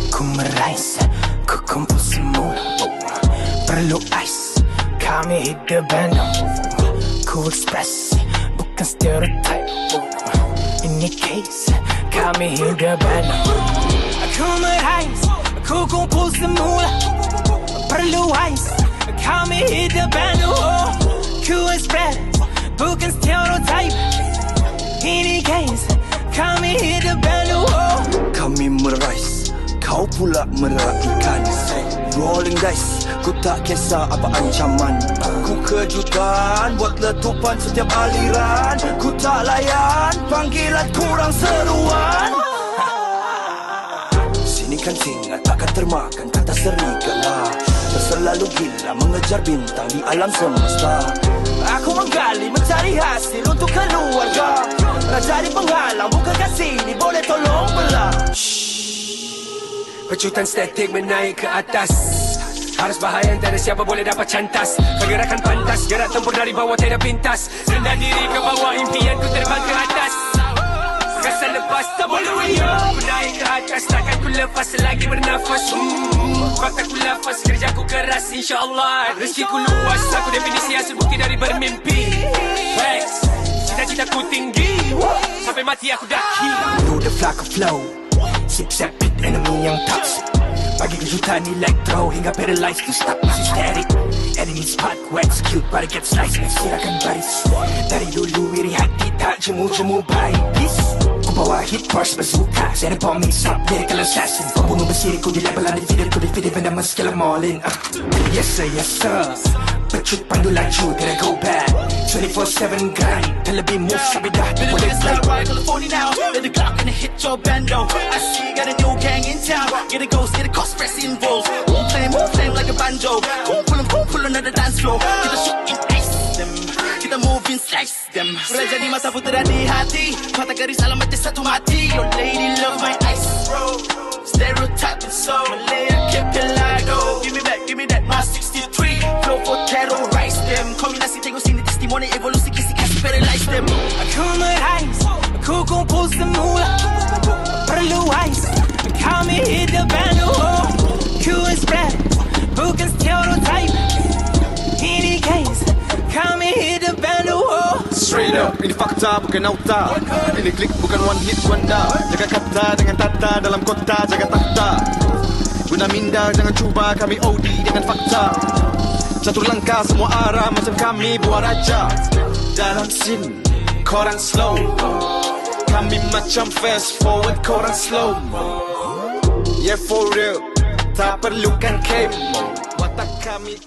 Ku merais, ku kumpul semula. Perlu ais, kami hidup bandung. Ku express, bukan stereotype. Ini case, kami hidup bandung. Ku merais, ku kumpul semula. Perlu ais, kami hidup bandung. Ku express, bukan stereotype. Ini case, kami hidup bandung. Kami merais, kau pula meraihkan. Rolling dice, ku tak kisah apa ancaman. Ku kejutan, buat letupan setiap aliran. Ku tak layan, panggilan kurang seruan. Sini kan singa, takkan termakan kata serigala. Terselalu gila mengejar bintang di alam semesta. Aku menggali, mencari hasil untuk keluarga. Nak jadi penghalang, bukan kat sini, boleh tolong belah. Pecutan statik menaik ke atas. Harus bahaya, tak ada siapa boleh dapat cantas. Pergerakan pantas, gerak tempur dari bawah tiada pintas. Rendah diri ke bawah, impian ku terbang ke atas. Kesan lepas, tak boleh wiyah. Ku naik ke atas, takkan ku lepas selagi bernafas. Fakta ku lafaz, kerja ku keras, insyaAllah. Rezeki ku luas, aku definisi hasil bukti dari bermimpi. Facts, cita-cita ku tinggi. Sampai mati aku daki. Do the flock of flow, sip pit enemy yang toxic. Bagi kejutan elektro hingga paralyzed to stop masih static. Enemy spot ku execute pada get slice. Silakan baris. Dari dulu iri hati tak jemu-jemu baik. Please, ku bawa hit burst bazooka. Saya bomb mix up lyrical assassin. Pembunuh bersiri ku di level undefeated. Ku defeated when I'm a skill I'm all in. Yes sir, yes sir. Pecut pandu laju, tidak go back. 24/7 grind. Terlebih move sampai dah boleh fly. Ride on the 40 now, let the Glock and hit your bando. I see you got a new gang in town. Get a ghost, get a cost, press involved. Move flame like a banjo. Pull another dance floor. Kita shoot in ice them, kita move in slice them. Sudah jadi masa putera di hati. Mata garis alamat dia satu mati. Your lady love my ice, bro. Stereotype it's so Malaya, keep it like oh. Give me that, my 63. Flow for terrorize them. Kombinasi tengok sini testimoni evolusi kisi kasih paralyze them. Aku merais, aku kumpul semula. Perlu ais, kami hidup bandung. Ku express, bukan stereotype. Ini case, kami hidup bandung. Straight up, ini fakta bukan nauta. Ini klik bukan one hit wonder. Jaga kata dengan tata dalam kota, jaga takhta. Guna minda jangan cuba kami OD dengan fakta. Catur langkah semua arah macam kami buah raja. Dalam scene korang slow, kami macam fast forward korang slow. Yeah for real, tak perlukan camo. Watak kami